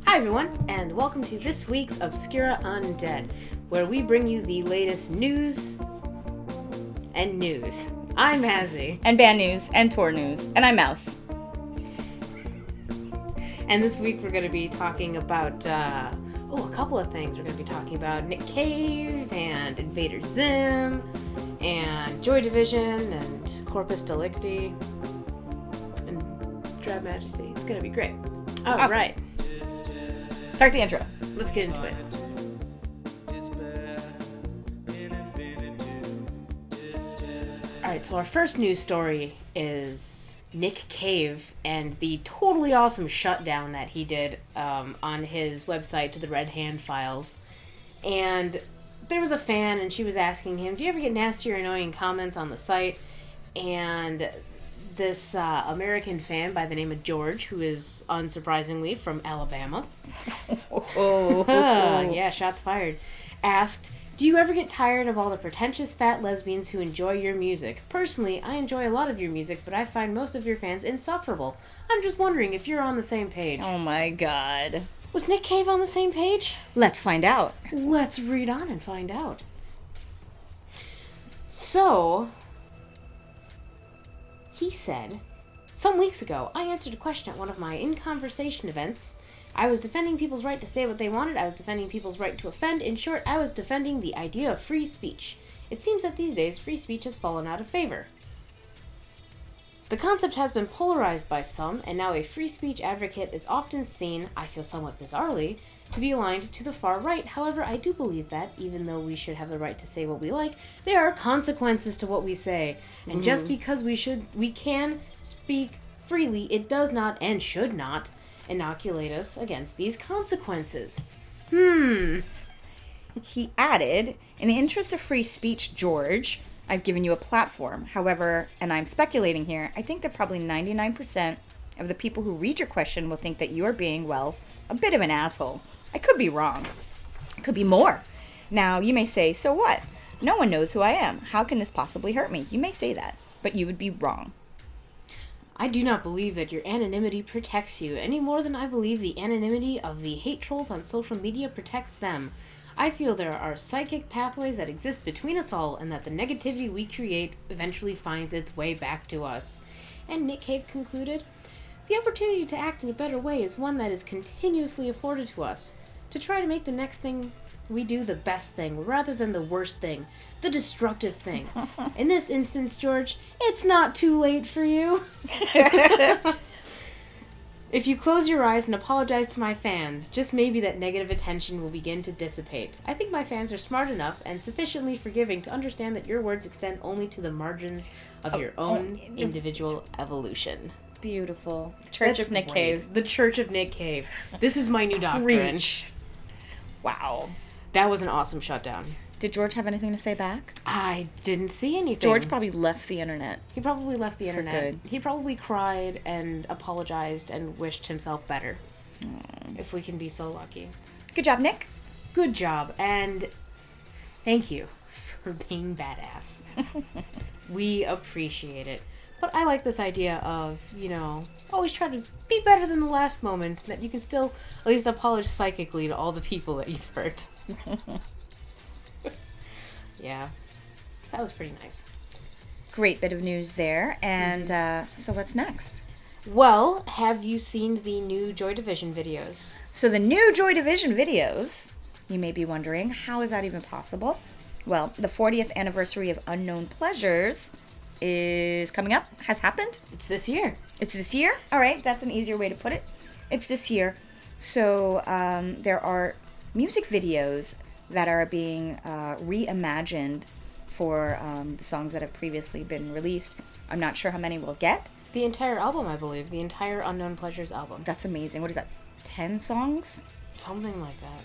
Hi everyone, and welcome to this week's Obscura Undead, where we bring you the latest news and news. I'm Hazzy. And band news, and tour news, and I'm Mouse. And this week we're going to be talking about, a couple of things. We're going to be talking about Nick Cave, and Invader Zim, and Joy Division, and Corpus Delicti, and Drab Majesty. It's going to be great. All Awesome. Right. Start the intro. Let's get into it. Alright, so our first news story is Nick Cave and the totally awesome shutdown that he did on his website to the Red Hand Files. And there was a fan and she was asking him, do you ever get nasty or annoying comments on the site? And this American fan by the name of George, who is unsurprisingly from Alabama, yeah, shots fired, asked, do you ever get tired of all the pretentious fat lesbians who enjoy your music? Personally, I enjoy a lot of your music, but I find most of your fans insufferable. I'm just wondering if you're on the same page. Oh my god. Was Nick Cave on the same page? Let's find out. Let's read on and find out. So, he said, some weeks ago, I answered a question at one of my In Conversation events. I was defending people's right to say what they wanted. I was defending people's right to offend. In short, I was defending the idea of free speech. It seems that these days, free speech has fallen out of favor. The concept has been polarized by some, and now a free speech advocate is often seen, I feel somewhat bizarrely, to be aligned to the far right. However, I do believe that, even though we should have the right to say what we like, there are consequences to what we say. And just because we can speak freely, it does not and should not inoculate us against these consequences. He added, in the interest of free speech, George, I've given you a platform. However, and I'm speculating here, I think that probably 99% of the people who read your question will think that you are being, well, a bit of an asshole. I could be wrong. It could be more. Now, you may say, so what? No one knows who I am. How can this possibly hurt me? You may say that, but you would be wrong. I do not believe that your anonymity protects you any more than I believe the anonymity of the hate trolls on social media protects them. I feel there are psychic pathways that exist between us all, and that the negativity we create eventually finds its way back to us. And Nick Cave concluded, the opportunity to act in a better way is one that is continuously afforded to us, to try to make the next thing we do the best thing, rather than the worst thing, the destructive thing. In this instance, George, it's not too late for you. If you close your eyes and apologize to my fans, just maybe that negative attention will begin to dissipate. I think my fans are smart enough and sufficiently forgiving to understand that your words extend only to the margins of your own individual evolution. Beautiful. Church of Nick Cave. The Church of Nick Cave. This is my new doctrine. Reach. Wow. That was an awesome shutdown. Did George have anything to say back? I didn't see anything. George probably left the internet. He probably left the internet. Good. He probably cried and apologized and wished himself better. If we can be so lucky. Good job, Nick. Good job, and thank you for being badass. We appreciate it. But I like this idea of, always try to be better than the last moment, that you can still at least apologize psychically to all the people that you've hurt. Yeah. So that was pretty nice. Great bit of news there. And so what's next? Well, have you seen the new Joy Division videos? So the new Joy Division videos, you may be wondering, how is that even possible? Well, the 40th anniversary of Unknown Pleasures is coming up, has happened. It's this year. It's this year? All right, that's an easier way to put it. It's this year. So there are music videos that are being reimagined for the songs that have previously been released. I'm not sure how many we'll get. The entire album, I believe. The entire Unknown Pleasures album. That's amazing. What is that, 10 songs? Something like that.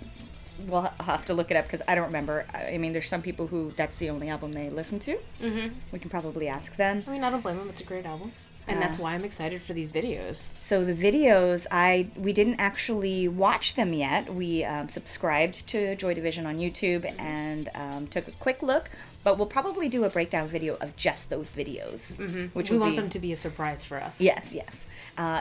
We'll have to look it up because I don't remember. I mean, there's some people who that's the only album they listen to. Mm-hmm. We can probably ask them. I mean, I don't blame them. It's a great album. And that's why I'm excited for these videos. So the videos, we didn't actually watch them yet. We subscribed to Joy Division on YouTube and took a quick look, but we'll probably do a breakdown video of just those videos. Which we want them to be a surprise for us. Yes.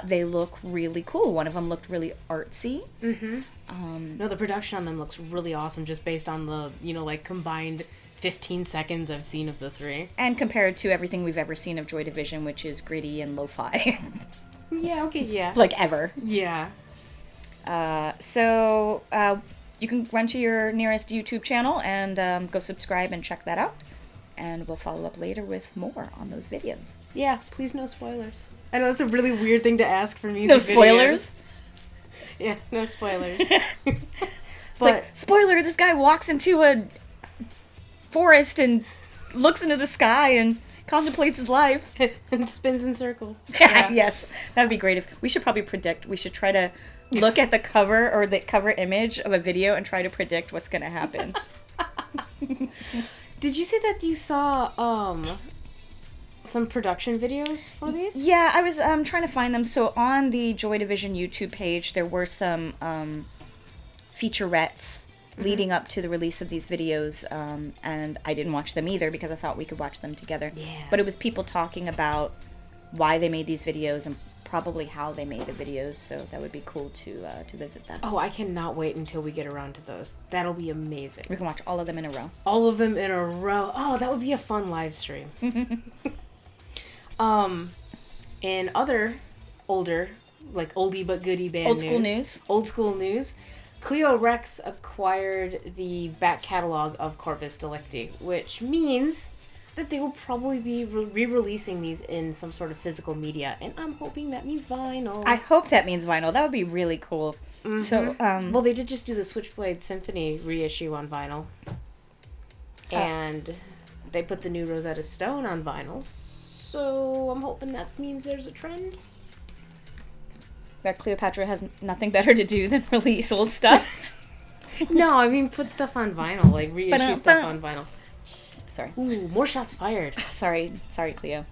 They look really cool. One of them looked really artsy. No, the production on them looks really awesome just based on the, combined 15 seconds I've seen of the three. And compared to everything we've ever seen of Joy Division, which is gritty and lo-fi. Yeah, okay, yeah. Like ever. Yeah. So you can run to your nearest YouTube channel and go subscribe and check that out. And we'll follow up later with more on those videos. Yeah, please no spoilers. I know that's a really weird thing to ask for music No spoilers? videos. Yeah, no spoilers. It's like, spoiler, this guy walks into a forest and looks into the sky and contemplates his life. And spins in circles. Yeah. Yes, that would be great. We should probably predict. We should try to look at the cover or the cover image of a video and try to predict what's going to happen. Did you say that you saw some production videos for these? Yeah, I was trying to find them. So on the Joy Division YouTube page, there were some featurettes leading up to the release of these videos, and I didn't watch them either because I thought we could watch them together. Yeah. But it was people talking about why they made these videos and probably how they made the videos, so that would be cool to visit them. Oh, I cannot wait until we get around to those. That'll be amazing. We can watch all of them in a row. All of them in a row. Oh, that would be a fun live stream. And other older, like oldie but goodie band Old school news. Cleo Records acquired the back catalog of Corpus Delicti, which means that they will probably be re-releasing these in some sort of physical media, and I'm hoping that means vinyl. I hope that means vinyl. That would be really cool. So, well, they did just do the Switchblade Symphony reissue on vinyl, and they put the new Rosetta Stone on vinyl, so I'm hoping that means there's a trend. That Cleopatra has nothing better to do than release old stuff. No, I mean put stuff on vinyl, like reissue stuff on vinyl. Sorry. Ooh, more shots fired. Sorry, Cleo.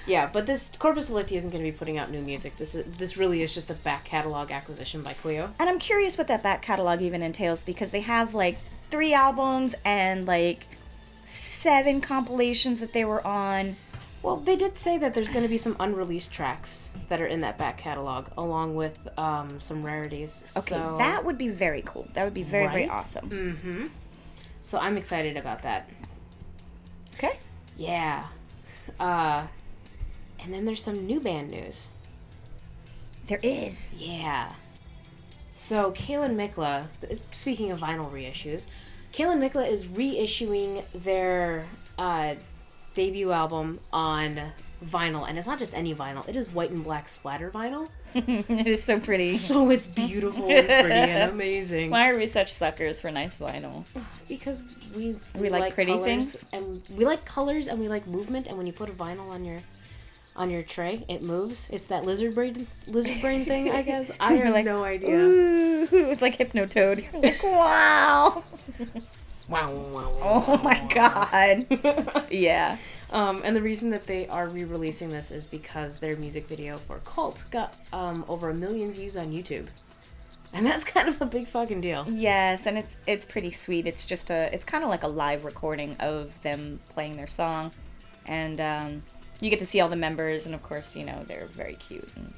Yeah, but this Corpus Delicti isn't going to be putting out new music. This really is just a back catalog acquisition by Cleo. And I'm curious what that back catalog even entails, because they have like 3 albums and like 7 compilations that they were on. Well, they did say that there's going to be some unreleased tracks that are in that back catalog, along with some rarities. Okay, so, that would be very cool. That would be very, very awesome. Mm-hmm. So I'm excited about that. Okay. Yeah. And then there's some new band news. There is. Yeah. So Kaelan Mikla, speaking of vinyl reissues, Kaelan Mikla is reissuing their debut album on vinyl, and it's not just any vinyl, it is white and black splatter vinyl. It is so pretty. So it's beautiful and pretty and amazing. Why are we such suckers for nice vinyl? Because we like pretty colors, things, and we like colors, and we like movement, and when you put a vinyl on your tray, it moves. It's that lizard brain thing, I guess. I have like, no idea. Ooh, it's like Hypnotoad. You're like, wow. Wow. Oh my god. Yeah. And the reason that they are re-releasing this is because their music video for Cult got over 1 million views on YouTube. And that's kind of a big fucking deal. Yes, and it's pretty sweet. It's just it's kind of like a live recording of them playing their song. And you get to see all the members, and of course, they're very cute. And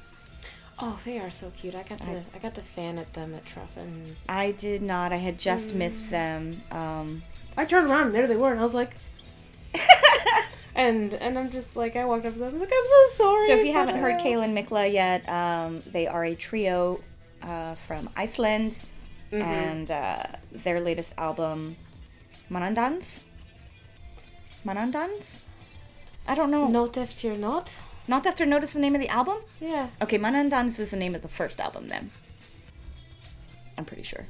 oh, they are so cute. I got to fan at them at Truff, and I did not. I had just missed them. I turned around and there they were, and I was like, and I'm just like, I walked up to them, I was like, I'm so sorry. So if you haven't heard Kaelan Mikla yet, they are a trio from Iceland, and their latest album, Manandans. I don't know. Note after note. Not after note is the name of the album? Yeah. Okay, Manandans is the name of the first album then. I'm pretty sure.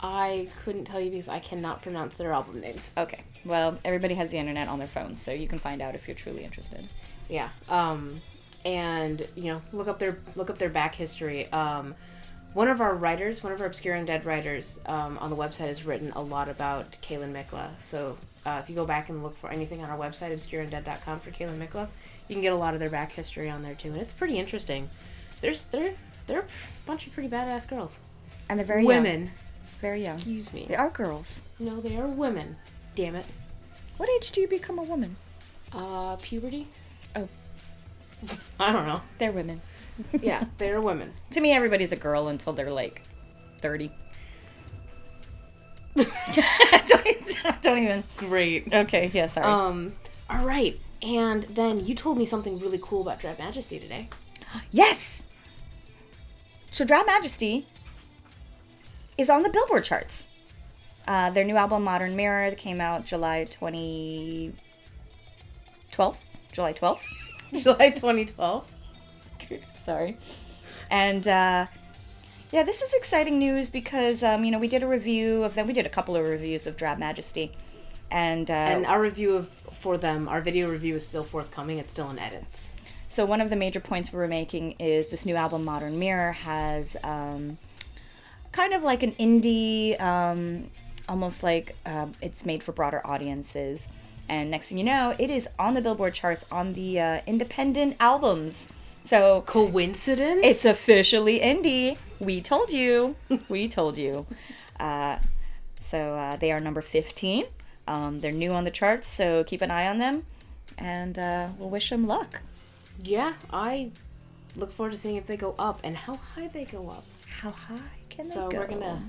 I couldn't tell you because I cannot pronounce their album names. Okay. Well, everybody has the internet on their phones, so you can find out if you're truly interested. Yeah. And look up their back history. One of our Obscura Undead writers on the website has written a lot about Kaelan Mikla, so if you go back and look for anything on our website, obscuraundead.com, for Kaelan Mikla, you can get a lot of their back history on there too, and it's pretty interesting. They're a bunch of pretty badass girls. And they're very women. young. Very young. Excuse me. They are girls. No, they are women. Damn it. What age do you become a woman? Puberty? Oh. I don't know. They're women. Yeah, they're women. To me, everybody's a girl until they're like 30. don't even. Great. Okay, yeah, sorry. All right. And then you told me something really cool about Drab Majesty today. Yes! So Drab Majesty is on the Billboard charts. Their new album, Modern Mirror, came out July 12th? July 12th? July 2012. Sorry. And, yeah, this is exciting news because, we did a review of them. We did a couple of reviews of Drab Majesty. And our review for them, our video review is still forthcoming. It's still in edits. So one of the major points we were making is this new album, Modern Mirror, has kind of like an indie, almost like it's made for broader audiences. And next thing you know, it is on the Billboard charts on the independent albums. So coincidence? It's officially indie. We told you. We told you. So they are number 15. They're new on the charts, so keep an eye on them. And we'll wish them luck. Yeah, I look forward to seeing if they go up and how high they go up. How high can they go? So we're going to,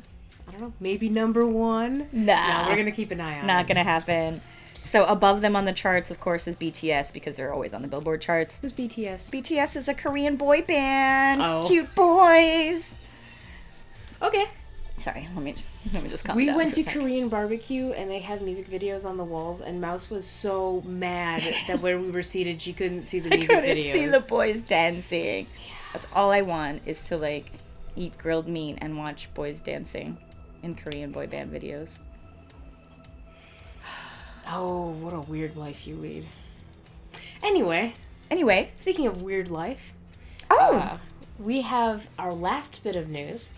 I don't know, maybe number 1? Nah. No, we're going to keep an eye on Not going to happen. So above them on the charts, of course, is BTS, because they're always on the Billboard charts. Who's BTS? BTS is a Korean boy band. Oh. Cute boys. Okay. Sorry, let me just calm We down. went for to a second. Korean barbecue, and they had music videos on the walls, and Mouse was so mad that where we were seated, she couldn't see the music videos. I couldn't see the boys dancing. That's all I want, is to, like, eat grilled meat and watch boys dancing in Korean boy band videos. Oh, what a weird life you lead. Anyway, speaking of weird life, we have our last bit of news.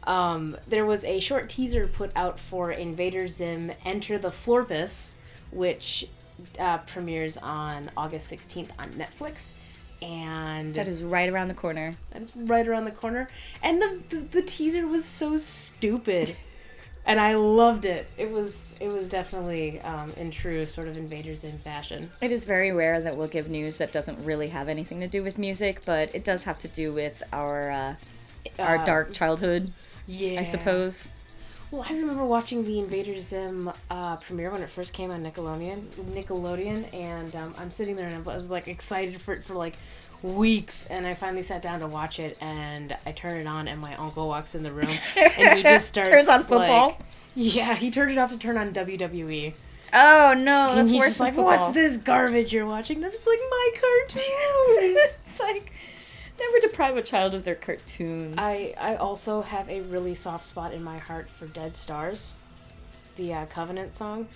There was a short teaser put out for Invader Zim Enter the Florpus, which premieres on August 16th on Netflix. And That is right around the corner. That is right around the corner. And the teaser was so stupid. And I loved it. It was definitely in true sort of Invader Zim fashion. It is very rare that we'll give news that doesn't really have anything to do with music, but it does have to do with our dark childhood, Yeah. I suppose. Well, I remember watching the Invader Zim premiere when it first came on Nickelodeon, and I'm sitting there and I was like excited for it for like weeks, and I finally sat down to watch it, and I turn it on, and my uncle walks in the room, and he just starts turns on football. Like, yeah, he turned it off to turn on WWE. Oh no, And that's he's worse just than like, football. "What's this garbage you're watching?" And I'm just like, "My cartoons." It's like, never deprive a child of their cartoons. I also have a really soft spot in my heart for Dead Stars, the Covenant song.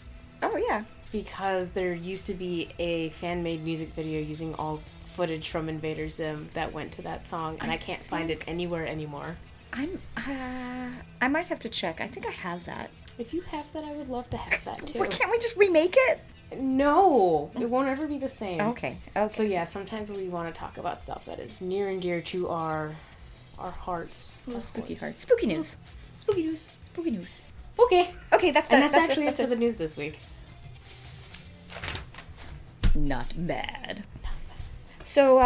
Oh yeah. Because there used to be a fan-made music video using all footage from Invader Zim that went to that song, and I can't find it anywhere anymore. I might have to check. I think I have that. If you have that, I would love to have that too. Well, can't we just remake it? No, it won't ever be the same. Okay. So yeah, sometimes we want to talk about stuff that is near and dear to our hearts. Our Spooky hearts. heart. Spooky news. Spooky news. Spooky news. Okay. Okay, that's And it. that's actually it for the news this week. Not bad. So,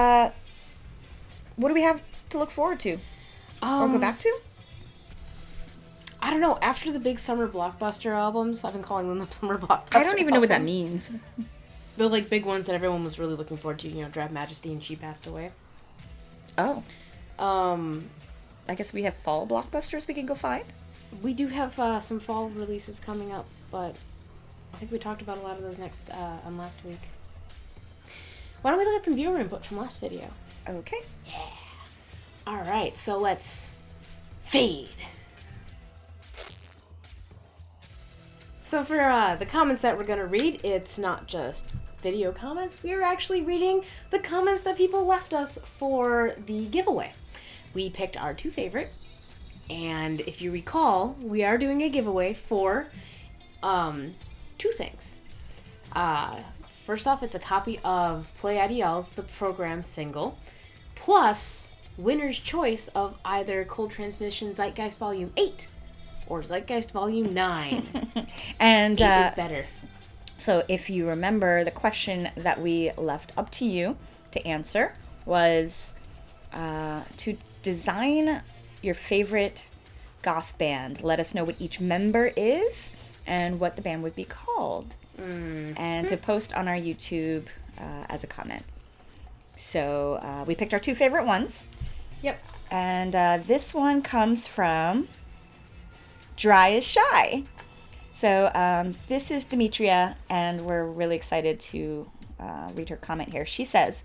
what do we have to look forward to? Or go back to? I don't know. After the big summer blockbuster albums, I've been calling them the summer blockbuster I don't even know what that albums. means. The like big ones that everyone was really looking forward to. You know, Drab Majesty, and she passed away. Oh. Um, I guess we have fall blockbusters we can go find? we do have some fall releases coming up, but I think we talked about a lot of those on last week. Why don't we look at some viewer input from last video? Okay. Yeah. All right, so let's fade. So for the comments that we're going to read, it's not just video comments. We're actually reading the comments that people left us for the giveaway. We picked our 2 favorite, and if you recall, we are doing a giveaway for 2 things. First off, it's a copy of Play Ideals, the program single, plus winner's choice of either Cold Transmission Zeitgeist Volume 8 or Zeitgeist Volume 9. And 8 is better. So if you remember, the question that we left up to you to answer was to design your favorite goth band. Let us know what each member is and what the band would be called. And to post on our YouTube as a comment. So we picked our 2 favorite ones. Yep. And this one comes from Dry as Shy. So this is Demetria, and we're really excited to read her comment here. She says,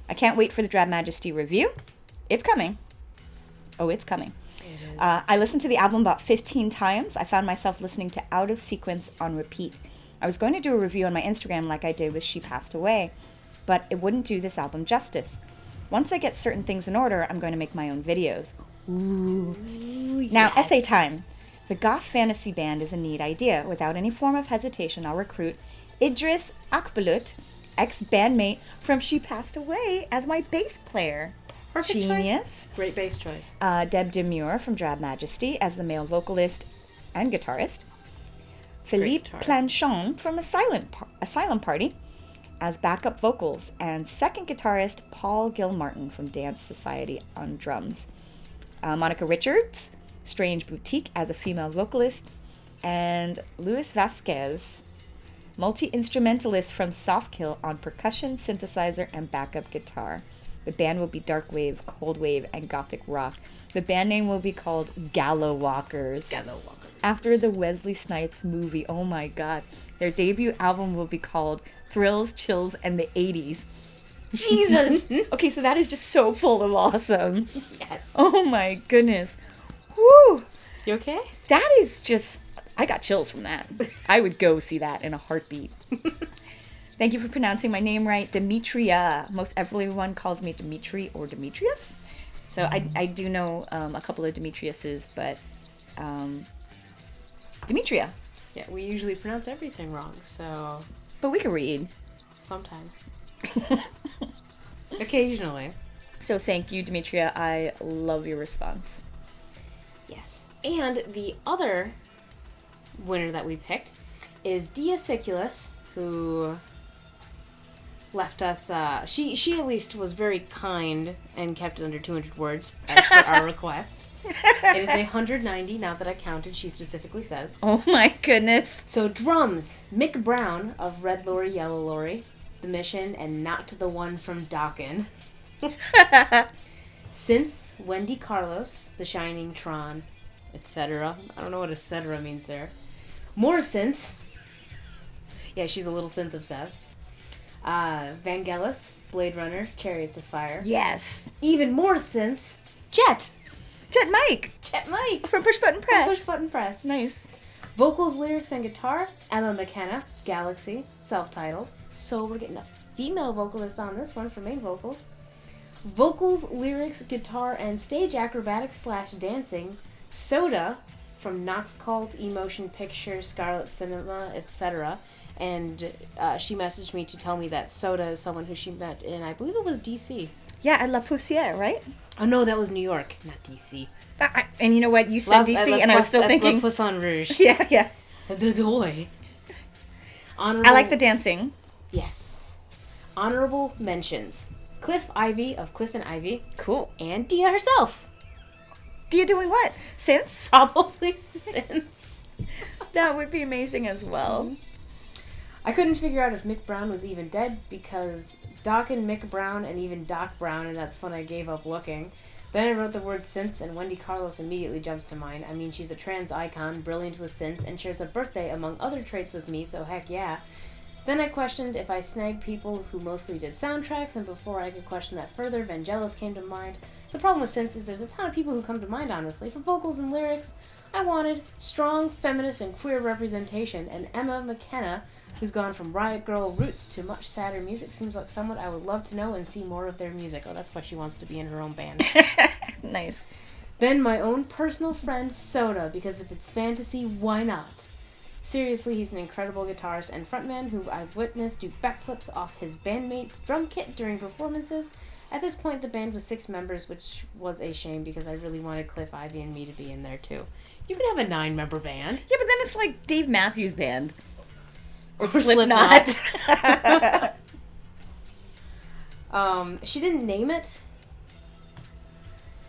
I can't wait for the Drab Majesty review. It's coming. Oh, it's coming. It is. I listened to the album about 15 times. I found myself listening to Out of Sequence on repeat. I was going to do a review on my Instagram like I did with She Passed Away, but it wouldn't do this album justice. Once I get certain things in order, I'm going to make my own videos. Ooh. Now, Yes. essay time. The goth fantasy band is a neat idea. Without any form of hesitation, I'll recruit Idris Akbulut, ex-bandmate from She Passed Away, as my bass player. Perfect Genius. choice. Great bass choice. Deb Demure from Drab Majesty as the male vocalist and guitarist. Philippe guitarist. Planchon from Asylum Party as backup vocals. And second guitarist Paul Gilmartin from Dance Society on drums. Monica Richards, Strange Boutique as a female vocalist. And Luis Vasquez, multi-instrumentalist from Softkill on percussion, synthesizer, and backup guitar. The band will be dark wave, cold wave, and gothic rock. The band name will be called Gallow Walkers. Gallow Walkers. After the Wesley Snipes movie, oh my god. Their debut album will be called Thrills, Chills, and the 80s. Jesus! Okay, so that is just so full of awesome. Yes. Oh my goodness. Woo! You okay? That is just... I got chills from that. I would go see that in a heartbeat. Thank you for pronouncing my name right. Demetria. Most everyone calls me Dimitri or Demetrius. So I do know a couple of Demetriuses, but Demetria. Yeah, we usually pronounce everything wrong, so But we can read. sometimes. Occasionally. So thank you, Demetria. I love your response. Yes. And the other winner that we picked is Dia Siculus, who left us, she at least was very kind and kept it under 200 words as per our request. It is 190, now that I counted, she specifically says. Oh my goodness. So drums, Mick Brown of Red Lorry, Yellow Lorry, The Mission, and Not to the One from Dokken. Synths, Wendy Carlos, The Shining Tron, etc. I don't know what etc. means there. More synths. Yeah, she's a little synth obsessed. Vangelis, Blade Runner, Chariots of Fire. Yes. Even more synths. Jet Mike Mike from Push Button Press. Push Button Press. Nice. Vocals, lyrics, and guitar, Emma McKenna, Galaxy, self-titled. So we're getting a female vocalist on this one for main vocals. Vocals, lyrics, guitar, and stage acrobatics / dancing, Soda from Knox Cult, Emotion Picture, Scarlet Cinema, etc. And she messaged me to tell me that Soda is someone who she met in, I believe it was DC. Yeah, at La Poussière, right? Oh no, that was New York, not DC. And you know what? You said DC, and I was still thinking... La Poisson Rouge. Yeah. The Doy. Honorable... I like the dancing. Yes. Honorable mentions. Cliff Ivy of Cliff and Ivy. Cool. And Dia herself. Dia doing what? Synths? Probably synths. That would be amazing as well. I couldn't figure out if Mick Brown was even dead because Doc and Mick Brown and even Doc Brown, and that's when I gave up looking. Then I wrote the word synths, and Wendy Carlos immediately jumps to mind. I mean, she's a trans icon, brilliant with synths, and shares a birthday among other traits with me, so heck yeah. Then I questioned if I snagged people who mostly did soundtracks, and before I could question that further, Vangelis came to mind. The problem with synths is there's a ton of people who come to mind, honestly. For vocals and lyrics, I wanted strong, feminist, and queer representation, and Emma McKenna, who's gone from Riot Girl roots to much sadder music, seems like someone I would love to know and see more of their music. Oh, that's why she wants to be in her own band. Nice. Then my own personal friend, Soda, because if it's fantasy, why not? Seriously, he's an incredible guitarist and frontman who I've witnessed do backflips off his bandmate's drum kit during performances. At this point, the band was 6 members, which was a shame because I really wanted Cliff, Ivy, and me to be in there too. You could have a 9-member band. Yeah, but then it's like Dave Matthews Band. Or Slipknot. She didn't name it,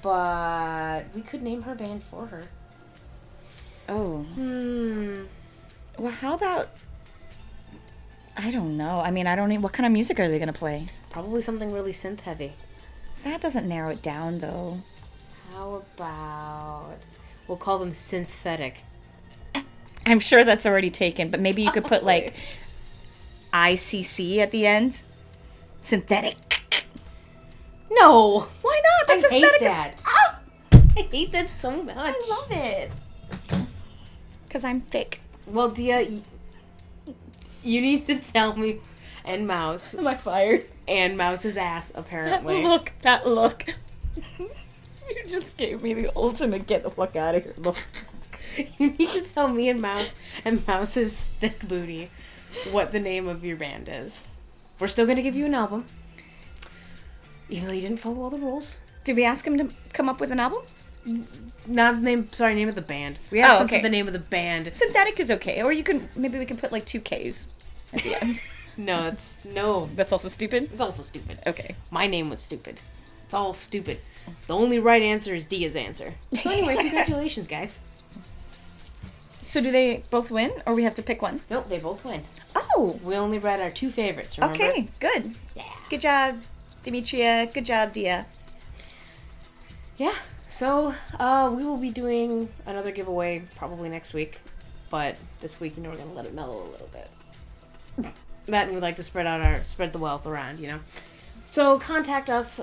but we could name her band for her. Oh. Well, how about... I don't know. I mean, I don't know. What kind of music are they going to play? Probably something really synth heavy. That doesn't narrow it down, though. How about... We'll call them synthetic. I'm sure that's already taken, but maybe you could put, like, ICC at the end. Synthetic. No! Why not? That's I hate aesthetic. that. I hate that so much. I love it. Because I'm thick. Well, Dia, you need to tell me, and Mouse, Am I fired? and Mouse's ass, apparently. That look. You just gave me the ultimate get the fuck out of here look. You need to tell me and Mouse's thick booty what the name of your band is. We're still going to give you an album. Even though you didn't follow all the rules. Did we ask him to come up with an album? Not the name, sorry, name of the band. We asked them for the name of the band. Synthetic is okay. Or maybe we can put like 2 Ks at the end. No. That's also stupid? It's also stupid. Okay. My name was stupid. It's all stupid. The only right answer is Dia's answer. So anyway, congratulations, guys. So do they both win, or we have to pick one? Nope, they both win. Oh! We only read our 2 favorites, remember? Okay, good. Yeah. Good job, Demetria. Good job, Dia. Yeah. So, we will be doing another giveaway probably next week. But this week, we're going to let it mellow a little bit. That and we like to spread the wealth around, you know? So, contact us,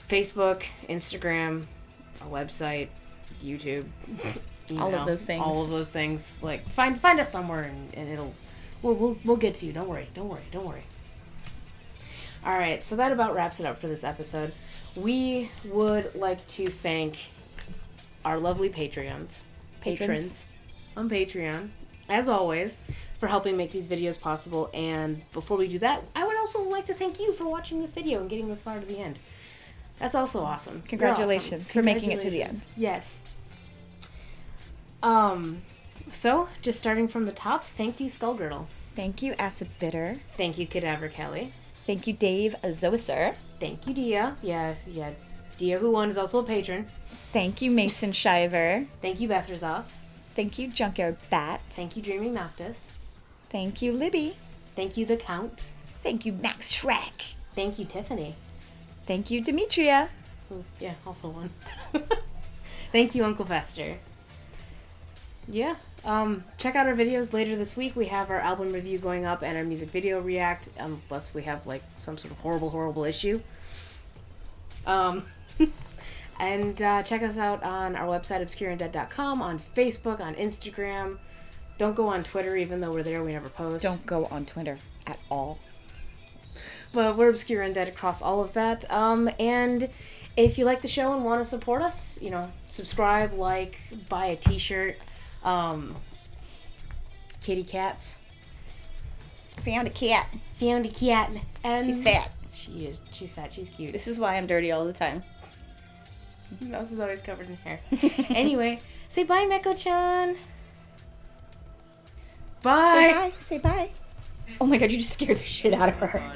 Facebook, Instagram, our website, YouTube, email, All of those things. All of those things. Like, find us somewhere and we'll get to you. Don't worry. All right, so that about wraps it up for this episode. We would like to thank our lovely patrons on Patreon, as always, for helping make these videos possible. And before we do that, I would also like to thank you for watching this video and getting this far to the end. That's also awesome. Congratulations for making it to the end. Yes. So, just starting from the top, thank you, Skullgirdle. Thank you, Acid Bitter. Thank you, Cadaver Kelly. Thank you, Dave Zoeser. Thank you, Dia. Yeah. Dia, who won, is also a patron. Thank you, Mason Shiver. Thank you, Beth Razoff. Thank you, Junkyard Bat. Thank you, Dreaming Noctis. Thank you, Libby. Thank you, The Count. Thank you, Max Shrek. Thank you, Tiffany. Thank you, Demetria. Ooh, yeah, also one. Thank you, Uncle Fester. Yeah. Check out our videos later this week. We have our album review going up and our music video react, unless we have like some sort of horrible issue. And check us out on our website, obscureundead.com, on Facebook, on Instagram. Don't go on Twitter, even though we're there, we never post. Don't go on Twitter at all. But we're Obscura Undead across all of that. And if you like the show and want to support us, subscribe, like, buy a t-shirt. Kitty cats. Found a cat. Found a cat. And She's fat. She is. She's fat. She's cute. This is why I'm dirty all the time. Mouse is always covered in hair. Anyway, say bye, Meko-chan. Bye. Say bye. Say bye. Oh my god, you just scared the shit out of her.